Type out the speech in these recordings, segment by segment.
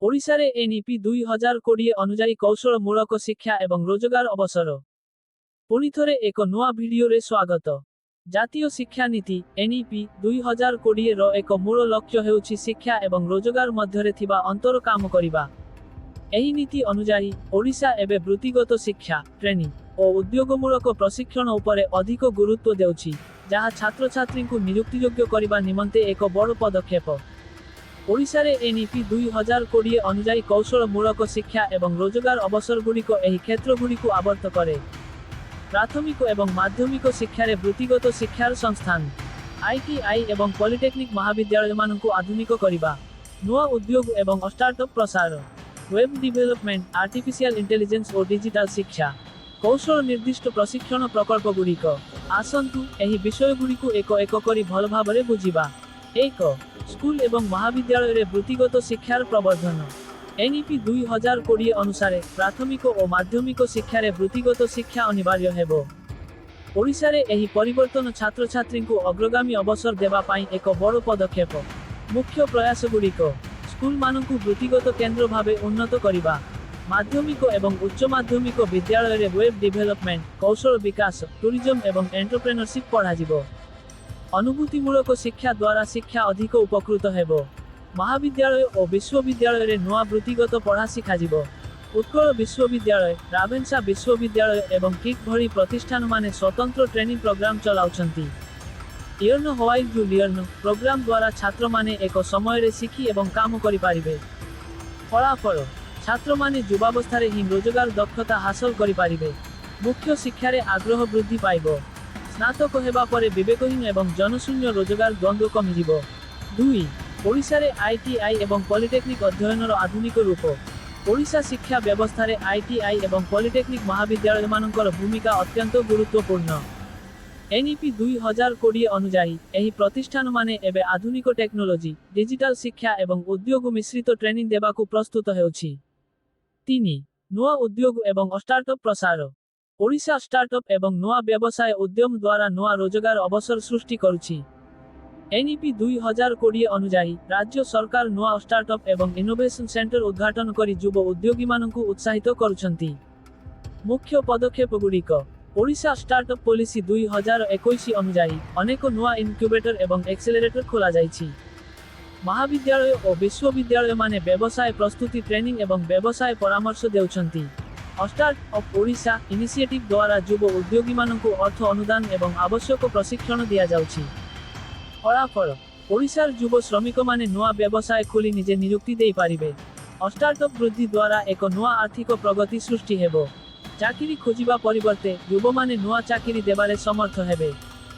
ओडिशारे NEP 2020 अनुजाई कौशलमूलक शिक्षा एवं रोजगार अवसर। पुणिथरे एक नुआ भिडियो रे स्वागत। जातीय शिक्षा नीति एनईपी 2020 रो एक मूल लक्ष्य हेउछि शिक्षा एवं रोजगार मध्यरे थिबा अंतर काम करिबा। एही नीति अनुजाई ओडिशा एबे वृत्तिगत शिक्षा, ट्रेनिंग और उद्योगमूलक प्रशिक्षण उपरे अधिक गुरुत्व देउछि, जहा छात्र छात्री को नियुक्तियोग्य करिबा निमंते एक बड़ पदक्षेप। ओडिशारे एनईपी 2020 अनुजाई कौशलमूलक शिक्षा एवं रोजगार अवसर गुड़िक एही क्षेत्र गुड़िक आवर्त करे। प्राथमिक एवं माध्यमिक शिक्षारे वृत्तिगत शिक्षार संस्थान, आईटीआई एवं पॉलिटेक्निक महाविद्यालय मानकु आधुनिक करिबा, नुआ उद्योग एवं स्टार्टअप प्रसार, वेब डेवलपमेंट, आर्टिफिशियल इंटेलिजेंस और डिजिटल शिक्षा, कौशल निर्दिष्ट प्रशिक्षण प्रकल्प गुड़िक। आसंतु एही विषय गुड़िक एक एक करी भल भाबरे बुझिबा। एक, स्कूल एवं महाविद्यालय रे वृत्तिगत शिक्षार प्रवर्धन। एनईपी 2020 अनुसार प्राथमिक और माध्यमिक शिक्षा रे वृत्तिगत शिक्षा अनिवार्य हेबो। ओडिशा रे एही परिवर्तन छात्र छात्री को अग्रगामी अवसर देवा पाई एक बड़ पदक्षेप। मुख्य प्रयास गुड़िक स्कूल मानकु वृत्तिगत केंद्र भावे उन्नत करिबा। माध्यमिक एवं उच्च माध्यमिक विद्यालय रे वेब डेवलपमेंट, कौशल विकास, टूरिज्म एवं एंटरप्रेन्योरशिप पढ़ा जिवो। अनुभूतिमूलक शिक्षा द्वारा शिक्षा अधिक उपकृत हेबो। महाविद्यालय और विश्वविद्यालय रे नुआ वृत्तिगत पढ़ा शिखाजिबो। उत्कल विश्वविद्यालय, रावेन्सा विश्वविद्यालय एवं किक भली प्रतिष्ठान माने स्वतंत्र ट्रेनिंग प्रोग्राम चलाउछंती। इयर्न हवाई जू लियर्न प्रोग्राम द्वारा छात्र माने एक समय रे शिखी एवं काम करि पारिबे। फलाफल, छात्र माने युवावस्था ही रोजगार दक्षता हासिल करि पारिबे। मुख्य शिक्षा रे आग्रह वृद्धि पाइबो। स्नातक हेबा परे विवेकहीन एवं जनशून्य रोजगार द्वंद्व कमिजिबो। 2, ओडिशा रे आईटीआई एवं पॉलिटेक्निक अध्ययनर आधुनिक रूप। ओडिशा शिक्षा व्यवस्था रे आईटीआई एवं पॉलिटेक्निक महाविद्यालय मानकर भूमिका अत्यंत गुरुत्वपूर्ण। एनईपी 2020 अनुजाई एही प्रतिष्ठान माने एबे आधुनिक टेक्नोलोजी, डिजिटल शिक्षा एवं उद्योग मिश्रित ट्रेनिंग देबाकू प्रस्तुत हेउछि। 3, नुआ उद्योग एवं स्टार्टअप प्रसार। ओडिशा स्टार्टअप एवं नुआ व्यवसाय उद्यम द्वारा नुआ रोजगार अवसर सृष्टि करुछि। एनईपी 2020 अनुजाई राज्य सरकार नुआ स्टार्टअप एवं इनोवेशन सेंटर उद्घाटन करी युव उद्योगी मानकु उत्साहित करुछंती। मुख्य पदक्षेप गुड़िक ओडिशा स्टार्टअप पॉलिसी 2021 अनुजाई अनेक नुआ इनक्यूबेटर एवं एक्सेलरेटर खोला जाइछि। महाविद्यालय और विश्वविद्यालय माने व्यवसाय प्रस्तुति ट्रेनिंग एवं व्यवसाय परामर्श देउछंती। स्टार्टअप ओडिशा इनिशिएटिव द्वारा युव उद्योगी मानकु अर्थ अनुदान एवं आवश्यक प्रशिक्षण दिया जाउछि। फलाफल, ओडिशार युव श्रमिक माने नुआ व्यवसाय खोली निजे नियुक्ति देई पारिबे। स्टार्टअप वृद्धि द्वारा एक नुआ आर्थिक प्रगति सृष्टि हेबो। चाकरी खोजिबा परिवर्ते युव माने नुआ चाकरी देबारे समर्थ हेबे।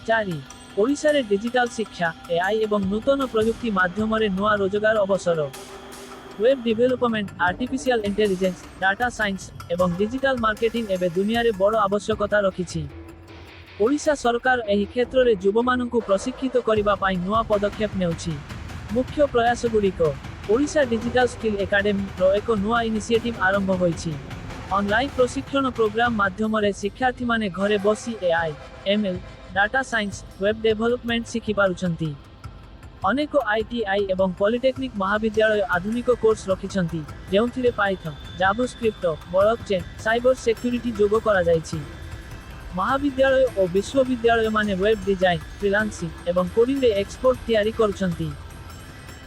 4, ओडिशा रे डिजिटल शिक्षा, एआई एवं नूतन प्रयुक्ति माध्यम रे नुआ रोजगार अवसर। Web development, artificial intelligence, data science एवं डिजिटल मार्केटिंग एबे दुनिया रे बड़ आवश्यकता रखिछि। ओडिशा सरकार एही क्षेत्र रे युव मानकु प्रशिक्षित करिबा पाई नुआ पदक्षेप नेउछि। मुख्य प्रयास गुड़िक ओडिशा डिजिटल स्किल एकेडमी रो एक नुआ इनिशिएटिव आरंभ होइछि। ऑनलाइन प्रशिक्षण प्रोग्राम माध्यम रे शिक्षार्थी माने घरे बसी AI, ML, data science, web development शिखि पारुछंती। अनेक आईटीआई एवं पॉलिटेक्निक महाविद्यालय आधुनिक कोर्स रखिछंती, जेउथिरे Python, JavaScript, blockchain, cyber security जोग करा जाइछि। महाविद्यालय और विश्वविद्यालय माने वेब डिजाइन, फ्रीलांसिंग एवं कोडिंग रे एक्सपर्ट तैयारी करुछंती।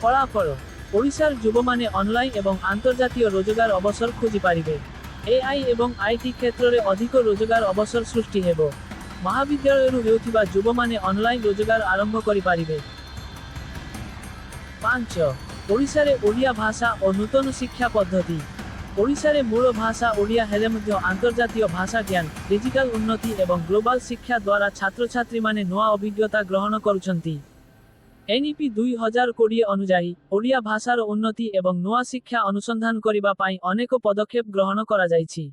फलाफल, ओडिशार युव माने ऑनलाइन एवं अंतर्जातीय रोजगार अवसर खोजि पारिबे। एआई एवं आईटी क्षेत्र रे अधिक रोजगार अवसर सृष्टि हेबो। महाविद्यालय रु हेउथिबा युव माने ऑनलाइन रोजगार आरंभ करि पारिबे। 5, ओडिशा रे ओडिया भाषा और नूतन शिक्षा पद्धति। ओडिशा रे मूल भाषा ओडिया हेले मध्य अंतर्जातीय भाषा ज्ञान, डिजिटल उन्नति एवं ग्लोबल शिक्षा द्वारा छात्र छात्री माने नुआ अभिज्ञता ग्रहण करुछंती। एनईपी 2020 अनुजाई ओडिया भाषार उन्नति एवं नुआ शिक्षा अनुसंधान करिबा पाई अनेक पदक्षेप ग्रहण करा जाइछि।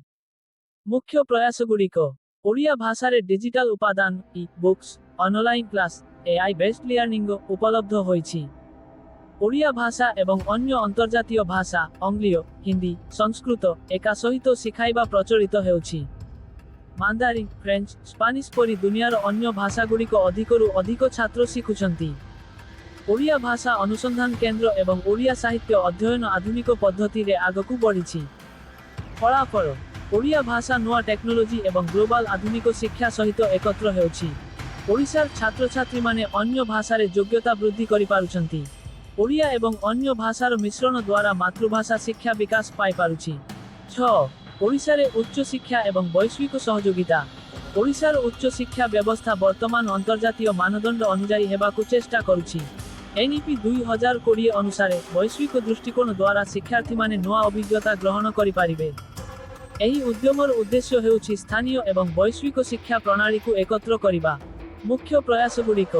मुख्य प्रयास गुड़िक ओडिया भाषा रे डिजिटल उपादान, e books, online class, AI based learning उपलब्ध होइछि। ओडिया भाषा एवं अन्य अंतर्जातीय भाषा आंग्लीय, हिंदी, संस्कृत एका सहित शिखाइबा प्रचलित हेउछि। मांदारिन, फ्रेंच, स्पानिश परी दुनियार अन्य भाषा गुड़िक अधिकरु अधिक छात्र शिखुछंती। ଓଡ଼ିଆ ଭାଷା ଅନୁସନ୍ଧାନ କେନ୍ଦ୍ର ଏବଂ ଓଡ଼ିଆ ସାହିତ୍ୟ ଅଧ୍ୟୟନ ଆଧୁନିକ ପଦ୍ଧତିରେ ଆଗକୁ ବଢ଼ିଛି। ଫଳାଫଳ ଓଡ଼ିଆ ଭାଷା ନୂଆ ଟେକ୍ନୋଲୋଜି ଏବଂ ଗ୍ଲୋବାଲ ଆଧୁନିକ ଶିକ୍ଷା ସହିତ ଏକତ୍ର ହେଉଛି। ଓଡ଼ିଶାର ଛାତ୍ରଛାତ୍ରୀମାନେ ଅନ୍ୟ ଭାଷାରେ ଯୋଗ୍ୟତା ବୃଦ୍ଧି କରିପାରୁଛନ୍ତି। ଓଡ଼ିଆ ଏବଂ ଅନ୍ୟ ଭାଷାର ମିଶ୍ରଣ ଦ୍ୱାରା ମାତୃଭାଷା ଶିକ୍ଷା ବିକାଶ ପାଇପାରୁଛି। 6. ଓଡ଼ିଶାରେ ଉଚ୍ଚଶିକ୍ଷା ଏବଂ ବୈଶ୍ୱିକ ସହଯୋଗିତା। ଓଡ଼ିଶାର ଉଚ୍ଚଶିକ୍ଷା ବ୍ୟବସ୍ଥା ବର୍ତ୍ତମାନ ଅନ୍ତର୍ଜାତୀୟ ମାନଦଣ୍ଡ ଅନୁଯାୟୀ ହେବାକୁ ଚେଷ୍ଟା କରୁଛି। NEP 2020 ଅନୁସାରେ ବୈଶ୍ୱିକ ଦୃଷ୍ଟିକୋଣ ଦ୍ୱାରା ଶିକ୍ଷାର୍ଥୀମାନେ ନୂଆ ଅଭିଜ୍ଞତା ଗ୍ରହଣ କରିପାରିବେ। ଏହି ଉଦ୍ୟମର ଉଦ୍ଦେଶ୍ୟ ହେଉଛି ସ୍ଥାନୀୟ ଏବଂ ବୈଶ୍ୱିକ ଶିକ୍ଷା ପ୍ରଣାଳୀକୁ ଏକତ୍ର କରିବା। ମୁଖ୍ୟ ପ୍ରୟାସଗୁଡ଼ିକ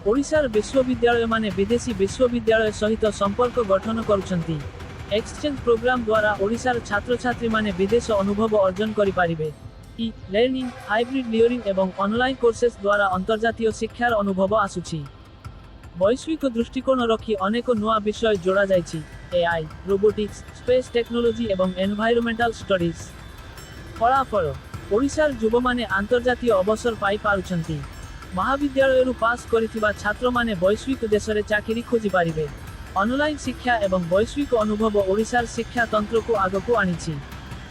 ଓଡ଼ିଶାର ବିଶ୍ୱବିଦ୍ୟାଳୟମାନେ ବିଦେଶୀ ବିଶ୍ୱବିଦ୍ୟାଳୟ ସହିତ ସମ୍ପର୍କ ଗଠନ କରୁଛନ୍ତି। ଏକ୍ସଚେଞ୍ଜ ପ୍ରୋଗ୍ରାମ ଦ୍ୱାରା ଓଡ଼ିଶାର ଛାତ୍ରଛାତ୍ରୀମାନେ ବିଦେଶ ଅନୁଭବ ଅର୍ଜନ କରିପାରିବେ। ଲର୍ଣ୍ଣିଂ, ହାଇବ୍ରିଡ୍ ଲିୟରିଂ ଏବଂ ଅନଲାଇନ୍ କୋର୍ସେସ୍ ଦ୍ୱାରା ଅନ୍ତର୍ଜାତୀୟ ଶିକ୍ଷାର ଅନୁଭବ ଆସୁଛି। ବୈଶ୍ୱିକ ଦୃଷ୍ଟିକୋଣ ରଖି ଅନେକ ନୂଆ ବିଷୟ ଯୋଡ଼ାଯାଇଛି। AI, ରୋବୋଟିକ୍ସ, ସ୍ପେସ୍ ଟେକ୍ନୋଲୋଜି ଏବଂ ଏନଭାଇରମେଣ୍ଟାଲ ଷ୍ଟଡିଜ୍। ଫଳାଫଳ ଓଡ଼ିଶାର ଯୁବମାନେ ଆନ୍ତର୍ଜାତୀୟ ଅବସର ପାଇପାରୁଛନ୍ତି। ମହାବିଦ୍ୟାଳୟରୁ ପାସ୍ କରିଥିବା ଛାତ୍ରମାନେ ବୈଶ୍ୱିକ ଦେଶରେ ଚାକିରି ଖୋଜିପାରିବେ। ଅନଲାଇନ୍ ଶିକ୍ଷା ଏବଂ ବୈଶ୍ୱିକ ଅନୁଭବ ଓଡ଼ିଶାର ଶିକ୍ଷା ତନ୍ତ୍ରକୁ ଆଗକୁ ଆଣିଛି।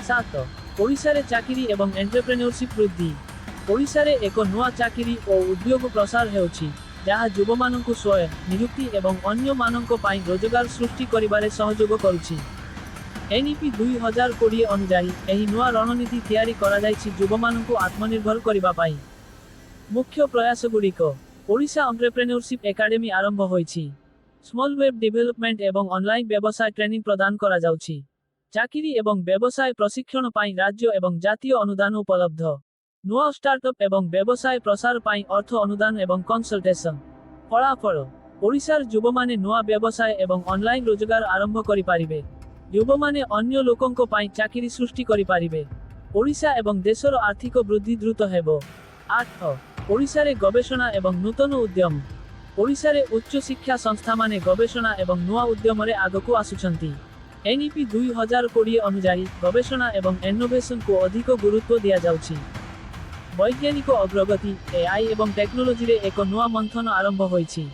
7. ଓଡ଼ିଶାରେ ଚାକିରି ଏବଂ ଏଣ୍ଟରପ୍ରେନ୍ୟୋରସିପ୍ ବୃଦ୍ଧି। ଓଡ଼ିଶାରେ ଏକ ନୂଆ ଚାକିରି ଓ ଉଦ୍ୟୋଗ ପ୍ରସାର ହେଉଛି, ଯାହା ଯୁବମାନଙ୍କୁ ସ୍ୱୟଂ ନିଯୁକ୍ତି ଏବଂ ଅନ୍ୟମାନଙ୍କ ପାଇଁ ରୋଜଗାର ସୃଷ୍ଟି କରିବାରେ ସହଯୋଗ କରୁଛି। NEP 2020 ଅନୁଯାୟୀ ଏହି ନୂଆ ରଣନୀତି ତିଆରି କରାଯାଇଛି ଯୁବମାନଙ୍କୁ ଆତ୍ମନିର୍ଭର କରିବା ପାଇଁ। ମୁଖ୍ୟ ପ୍ରୟାସଗୁଡ଼ିକ ଓଡ଼ିଶା ଏଣ୍ଟରପ୍ରେନ୍ୟୋରସିପ୍ ଏକାଡେମୀ ଆରମ୍ଭ ହୋଇଛି। ସ୍ମଲ୍ ୱେବ୍ ଡେଭଲପମେଣ୍ଟ ଏବଂ ଅନଲାଇନ୍ ବ୍ୟବସାୟ ଟ୍ରେନିଂ ପ୍ରଦାନ କରାଯାଉଛି। ଚାକିରି ଏବଂ ବ୍ୟବସାୟ ପ୍ରଶିକ୍ଷଣ ପାଇଁ ରାଜ୍ୟ ଏବଂ ଜାତୀୟ ଅନୁଦାନ ଉପଲବ୍ଧ। ନୂଆ ଷ୍ଟାର୍ଟଅପ୍ ଏବଂ ବ୍ୟବସାୟ ପ୍ରସାର ପାଇଁ ଅର୍ଥ ଅନୁଦାନ ଏବଂ କନସଲଟେସନ। ଫଳାଫଳ ଓଡ଼ିଶାର ଯୁବମାନେ ନୂଆ ବ୍ୟବସାୟ ଏବଂ ଅନଲାଇନ୍ ରୋଜଗାର ଆରମ୍ଭ କରିପାରିବେ। ଯୁବମାନେ ଅନ୍ୟ ଲୋକଙ୍କ ପାଇଁ ଚାକିରି ସୃଷ୍ଟି କରିପାରିବେ। ଓଡ଼ିଶା ଏବଂ ଦେଶର ଆର୍ଥିକ ବୃଦ୍ଧି ଦ୍ରୁତ ହେବ। 8. ଓଡ଼ିଶାରେ ଗବେଷଣା ଏବଂ ନୂତନ ଉଦ୍ୟମ। ଓଡ଼ିଶାରେ ଉଚ୍ଚଶିକ୍ଷା ସଂସ୍ଥାମାନେ ଗବେଷଣା ଏବଂ ନୂଆ ଉଦ୍ୟମରେ ଆଗକୁ ଆସୁଛନ୍ତି। NEP 2020 ଅନୁଯାୟୀ ଗବେଷଣା ଏବଂ ଇନୋଭେସନକୁ ଅଧିକ ଗୁରୁତ୍ୱ ଦିଆଯାଉଛି। ବୈଜ୍ଞାନିକ ଅଗ୍ରଗତି, AI ଏବଂ ଟେକ୍ନୋଲୋଜିରେ ଏକ ନୂଆ ମନ୍ଥନ ଆରମ୍ଭ ହୋଇଛି।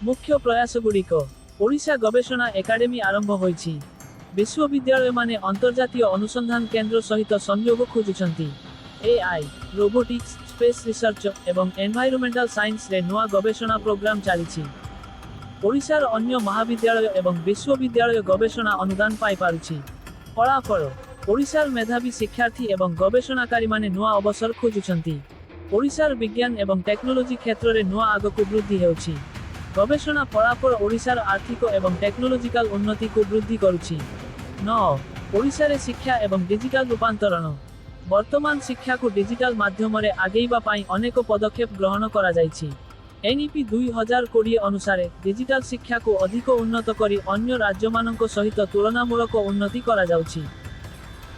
ମୁଖ୍ୟ ପ୍ରୟାସଗୁଡ଼ିକ ଓଡ଼ିଶା ଗବେଷଣା ଏକାଡେମୀ ଆରମ୍ଭ ହୋଇଛି। ବିଶ୍ୱବିଦ୍ୟାଳୟମାନେ ଅନ୍ତର୍ଜାତୀୟ ଅନୁସନ୍ଧାନ କେନ୍ଦ୍ର ସହିତ ସଂଯୋଗ ଖୋଜୁଛନ୍ତି। AI, ରୋବୋଟିକ୍ସ, ସ୍ପେସ୍ ରିସର୍ଚ୍ଚ ଏବଂ ଏନଭାଇରମେଣ୍ଟାଲ ସାଇନ୍ସରେ ନୂଆ ଗବେଷଣା ପ୍ରୋଗ୍ରାମ ଚାଲିଛି। ଓଡ଼ିଶାର ଅନ୍ୟ ମହାବିଦ୍ୟାଳୟ ଏବଂ ବିଶ୍ୱବିଦ୍ୟାଳୟ ଗବେଷଣା ଅନୁଦାନ ପାଇପାରୁଛି। ଫଳାଫଳ ଓଡ଼ିଶାର ମେଧାବୀ ଶିକ୍ଷାର୍ଥୀ ଏବଂ ଗବେଷଣାକାରୀମାନେ ନୂଆ ଅବସର ଖୋଜୁଛନ୍ତି। ଓଡ଼ିଶାର ବିଜ୍ଞାନ ଏବଂ ଟେକ୍ନୋଲୋଜି କ୍ଷେତ୍ରରେ ନୂଆ ଆଗକୁ ବୃଦ୍ଧି ହେଉଛି। ଗବେଷଣା ଫଳାଫଳ ଓଡ଼ିଶାର ଆର୍ଥିକ ଏବଂ ଟେକ୍ନୋଲୋଜିକାଲ ଉନ୍ନତିକୁ ବୃଦ୍ଧି କରୁଛି। 9. ଓଡ଼ିଶାରେ ଶିକ୍ଷା ଏବଂ ଡିଜିଟାଲ ରୂପାନ୍ତରଣ। ବର୍ତ୍ତମାନ ଶିକ୍ଷାକୁ ଡିଜିଟାଲ ମାଧ୍ୟମରେ ଆଗେଇବା ପାଇଁ ଅନେକ ପଦକ୍ଷେପ ଗ୍ରହଣ କରାଯାଇଛି। NEP 2020 ଅନୁସାରେ ଡିଜିଟାଲ ଶିକ୍ଷାକୁ ଅଧିକ ଉନ୍ନତ କରି ଅନ୍ୟ ରାଜ୍ୟମାନଙ୍କ ସହିତ ତୁଳନାମୂଳକ ଉନ୍ନତି କରାଯାଉଛି।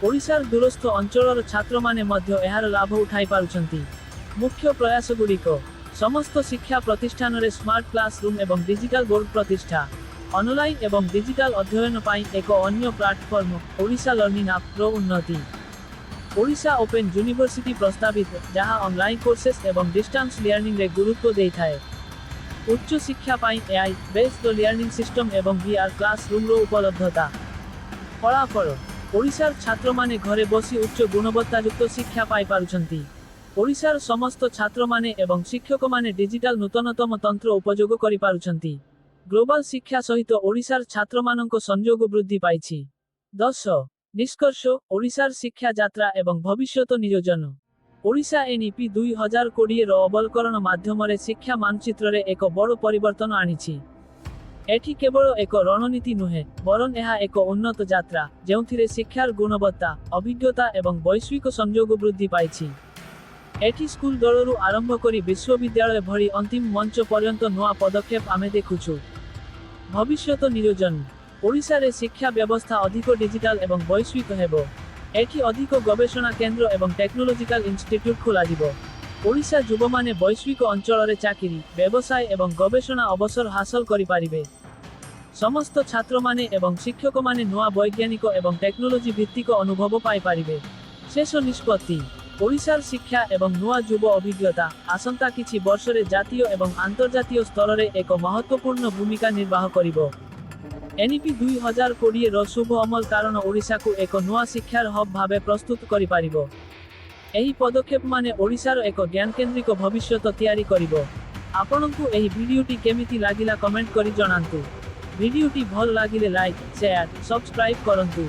ଓଡ଼ିଶାର ଦୂରସ୍ଥ ଅଞ୍ଚଳର ଛାତ୍ରମାନେ ମଧ୍ୟ ଏହାର ଲାଭ ଉଠାଇ ପାରୁଛନ୍ତି। ମୁଖ୍ୟ ପ୍ରୟାସଗୁଡ଼ିକ ସମସ୍ତ ଶିକ୍ଷା ପ୍ରତିଷ୍ଠାନରେ ସ୍ମାର୍ଟ କ୍ଲାସ ରୁମ୍ ଏବଂ ଡିଜିଟାଲ ବୋର୍ଡ ପ୍ରତିଷ୍ଠା। ଅନଲାଇନ୍ ଏବଂ ଡିଜିଟାଲ ଅଧ୍ୟୟନ ପାଇଁ ଏକ ଅନ୍ୟ ପ୍ଲାଟଫର୍ମ ଓଡ଼ିଶା ଲର୍ଣ୍ଣିଂ ଆପ୍ର ଉନ୍ନତି। ଓଡ଼ିଶା ଓପେନ୍ ୟୁନିଭର୍ସିଟି ପ୍ରସ୍ତାବିତ, ଯାହା ଅନଲାଇନ୍ କୋର୍ସେସ୍ ଏବଂ ଡିଷ୍ଟାନ୍ସ ଲର୍ଣ୍ଣିଂରେ ଗୁରୁତ୍ୱ ଦେଇଥାଏ। ଉଚ୍ଚ ଶିକ୍ଷା ପାଇଁ AI ବେସ୍ଡ ଲର୍ଣ୍ଣିଂ ସିଷ୍ଟମ ଏବଂ VR କ୍ଲାସ ରୁମ୍ର ଉପଲବ୍ଧତା। ଫଳାଫଳ ଓଡ଼ିଶାର ଛାତ୍ରମାନେ ଘରେ ବସି ଉଚ୍ଚ ଗୁଣବତ୍ତାଯୁକ୍ତ ଶିକ୍ଷା ପାଇପାରୁଛନ୍ତି। ଓଡ଼ିଶାର ସମସ୍ତ ଛାତ୍ରମାନେ ଏବଂ ଶିକ୍ଷକମାନେ ଡିଜିଟାଲ ନୂତନତମ ତନ୍ତ୍ର ଉପଯୋଗ କରିପାରୁଛନ୍ତି। ଗ୍ଲୋବାଲ ଶିକ୍ଷା ସହିତ ଓଡ଼ିଶାର ଛାତ୍ରମାନଙ୍କ ସଂଯୋଗ ବୃଦ୍ଧି ପାଇଛି। 10. ନିଷ୍କର୍ଷ ଓଡ଼ିଶାର ଶିକ୍ଷା ଯାତ୍ରା ଏବଂ ଭବିଷ୍ୟତ ନିୟୋଜନ। ଓଡ଼ିଶା NEP 2020ର ଅବଲକରଣ ମାଧ୍ୟମରେ ଶିକ୍ଷା ମାନଚିତ୍ରରେ ଏକ ବଡ଼ ପରିବର୍ତ୍ତନ ଆଣିଛି। ଏଠି କେବଳ ଏକ ରଣନୀତି ନୁହେଁ, ବରଂ ଏହା ଏକ ଉନ୍ନତ ଯାତ୍ରା, ଯେଉଁଥିରେ ଶିକ୍ଷାର ଗୁଣବତ୍ତା, ଅଭିଜ୍ଞତା ଏବଂ ବୈଶ୍ୱିକ ସଂଯୋଗ ବୃଦ୍ଧି ପାଇଛି। ଏଠି ସ୍କୁଲ ଦଳରୁ ଆରମ୍ଭ କରି ବିଶ୍ୱବିଦ୍ୟାଳୟ ଭଳି ଅନ୍ତିମ ମଞ୍ଚ ପର୍ଯ୍ୟନ୍ତ ନୂଆ ପଦକ୍ଷେପ ଆମେ ଦେଖୁଛୁ। ଭବିଷ୍ୟତ ନିୟୋଜନ ଓଡ଼ିଶାରେ ଶିକ୍ଷା ବ୍ୟବସ୍ଥା ଅଧିକ ଡିଜିଟାଲ ଏବଂ ବୈଶ୍ୱିକ ହେବ। ଏଠି ଅଧିକ ଗବେଷଣା କେନ୍ଦ୍ର ଏବଂ ଟେକ୍ନୋଲୋଜିକାଲ ଇନଷ୍ଟିଟ୍ୟୁଟ୍ ଖୋଲାଯିବ। ଓଡ଼ିଶା ଯୁବମାନେ ବୈଶ୍ୱିକ ଅଞ୍ଚଳରେ ଚାକିରି, ବ୍ୟବସାୟ ଏବଂ ଗବେଷଣା ଅବସର ହାସଲ କରିପାରିବେ। ସମସ୍ତ ଛାତ୍ରମାନେ ଏବଂ ଶିକ୍ଷକମାନେ ନୂଆ ବୈଜ୍ଞାନିକ ଏବଂ ଟେକ୍ନୋଲୋଜି ଭିତ୍ତିକ ଅନୁଭବ ପାଇପାରିବେ। ଶେଷ ନିଷ୍ପତ୍ତି ଓଡ଼ିଶାର ଶିକ୍ଷା ଏବଂ ନୂଆ ଯୁବ ଅଭିଜ୍ଞତା ଆସନ୍ତା କିଛି ବର୍ଷରେ ଜାତୀୟ ଏବଂ ଆନ୍ତର୍ଜାତୀୟ ସ୍ତରରେ ଏକ ମହତ୍ତ୍ୱପୂର୍ଣ୍ଣ ଭୂମିକା ନିର୍ବାହ କରିବ। ଏନ୍ଇପି 2020 ର ଶୁଭ ଅମଲ କାରଣ ଓଡ଼ିଶାକୁ ଏକ ନୂଆ ଶିକ୍ଷାର ହବ୍ ଭାବେ ପ୍ରସ୍ତୁତ କରିପାରିବ। ଏହି ପଦକ୍ଷେପମାନେ ଓଡ଼ିଶାର ଏକ ଜ୍ଞାନକେନ୍ଦ୍ରିକ ଭବିଷ୍ୟତ ତିଆରି କରିବ। ଆପଣଙ୍କୁ ଏହି ଭିଡିଓଟି କେମିତି ଲାଗିଲା କମେଣ୍ଟ କରି ଜଣାନ୍ତୁ। ଭିଡିଓଟି ଭଲ ଲାଗିଲେ ଲାଇକ୍, ସେୟାର, ସବସ୍କ୍ରାଇବ୍ କରନ୍ତୁ।